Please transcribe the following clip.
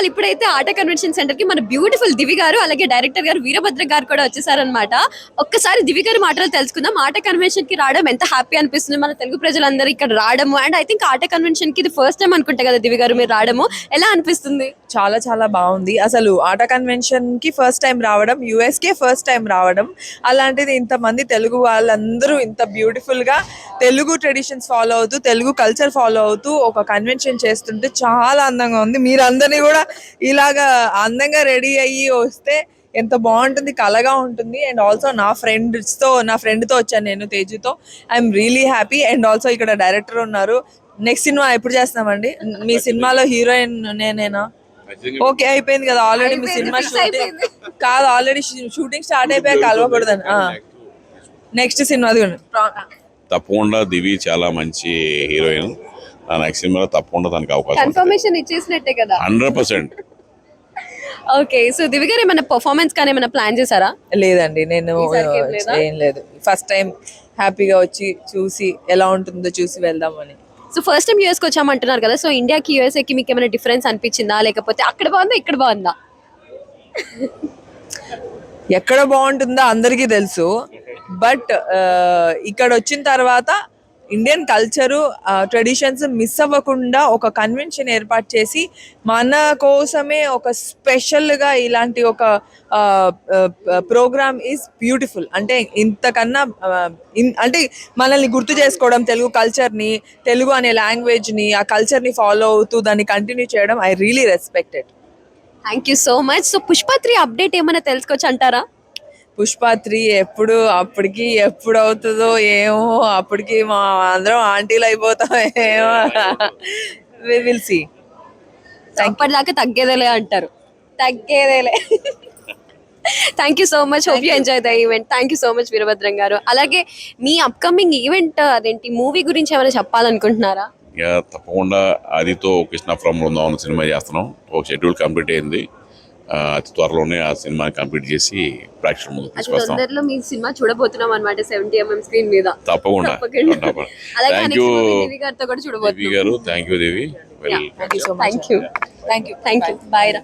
All ఇప్పుడైతే ఆట convention centre కి మన బ్యూటిఫుల్ దివి గారు అలాగే డైరెక్టర్ గారు వీరభద్ర గారు కూడా వచ్చేసారనమాట. ఒక్కసారి దివి గారి మాటలు తెలుసుకుందాం. ఆట కన్వెన్షన్ కి రావడం ఎంత హ్యాపీ అనిపిస్తుంది మన తెలుగు ప్రజలందరూ ఇక్కడ రావడము. అండ్ ఐ థింక్ ఆట కన్వెన్షన్ కి ఇది ఫస్ట్ టైం అనుకుంటా కదా దివి గారు మీరు రావడము, ఎలా అనిపిస్తుంది? చాలా చాలా బాగుంది. అసలు ఆట కన్వెన్షన్ కి ఫస్ట్ టైం రావడం, యుఎస్ కే ఫస్ట్ టైం రావడం, అలాంటిది ఇంతమంది తెలుగు వాళ్ళందరూ ఇంత బ్యూటిఫుల్ గా తెలుగు ట్రెడిషన్స్ ఫాలో అవుతూ తెలుగు కల్చర్ ఫాలో అవుతూ ఒక కన్వెన్షన్ చేస్తుంటే చాలా అందంగా ఉంది. మీరందరినీ కూడా ఇలాగా అందంగా రెడీ అయ్యి వస్తే ఎంత బాగుంటుంది, కలగా ఉంటుంది. అండ్ ఆల్సో నా ఫ్రెండ్తో వచ్చాను నేను, తేజుతో. I'm really happy. And also ఇక్కడ డైరెక్టర్ ఉన్నారు. నెక్స్ట్ సినిమా ఎప్పుడు చేస్తున్నామండి? మీ సినిమాలో హీరోయిన్ నేనేనా? ఓకే, అయిపోయింది కదా ఆల్రెడీ. మీ సినిమా షూటింగ్ కాదు, ఆల్రెడీ షూటింగ్ స్టార్ట్ అయిపోయాక కలవకూడదని. నెక్స్ట్ సినిమా తప్పకుండా దివి చాలా మంచి హీరోయిన్. నెక్స్ట్ సినిమాలో తప్పకుండా తనకి అవకాశం కన్ఫర్మేషన్ ఇచ్చేసినట్టే కదా? 100%. ఓకే, సో దివి గారు ఏమైనా పర్ఫార్మెన్స్ కానీ ఏమైనా ప్లాన్ చేశారా? లేదండి, నేను ఏం లేదు. ఫస్ట్ టైం హ్యాపీగా వచ్చి చూసి ఎలా ఉంటుందో చూసి వెళ్దామని. సో ఫస్ట్ టైం యూఎస్కి వచ్చామంటున్నారు కదా, సో ఇండియాకి యూఎస్ఏకి మీకు ఏమైనా డిఫరెన్స్ అనిపించిందా, లేకపోతే అక్కడ బాగుందా ఇక్కడ బాగుందా? ఎక్కడ బాగుంటుందో అందరికీ తెలుసు. బట్ ఇక్కడ వచ్చిన తర్వాత ఇండియన్ కల్చరు ట్రెడిషన్స్ మిస్ అవ్వకుండా ఒక కన్వెన్షన్ ఏర్పాటు చేసి మన కోసమే ఒక స్పెషల్గా ఇలాంటి ఒక ప్రోగ్రామ్ ఈజ్ బ్యూటిఫుల్. అంటే ఇంతకన్నా అంటే మనల్ని గుర్తు చేసుకోవడం, తెలుగు కల్చర్ని, తెలుగు అనే లాంగ్వేజ్ని, ఆ కల్చర్ని ఫాలో అవుతూ దాన్ని కంటిన్యూ చేయడం I really respect it. Thank you so much. So Pushpa 3 update ఏమైనా తెలుసుకోవచ్చు అంటారా? పుష్ప 3 అప్పటికి ఎప్పుడు అవుతుందో ఏమో, అప్పటికి మా అందరం ఆంటీలు అయిపోతాం ఏమో. We will see. అప్పటిదాకా తగ్గేదేలే అంటారు. తగ్గేదేలే. Thank you so much. Hope you enjoy the event. Thank you so much Veerabhadram garu. అలాగే మీ అప్కమింగ్ ఈవెంట్ అదేంటి మూవీ గురించి ఏమైనా చెప్పాలనుకుంటున్నారా? తప్పకుండా ఆదితో కృష్ణ ఫ్రమ్ బృందావనం సినిమా చేస్తున్నాం. ఒక షెడ్యూల్ కంప్లీట్ అయింది. అతి త్వరలోనే ఆ సినిమాని కంప్లీట్ చేసి ప్రేక్షకుల ముందు తీసుకొస్తాం. తొందరలో మీ సినిమా చూడబోతున్నాం అన్నమాట 70mm స్క్రీన్ మీద. తప్పకుండా. Thank you Devi garu. Thank you Devi. Thank you. Bye రా.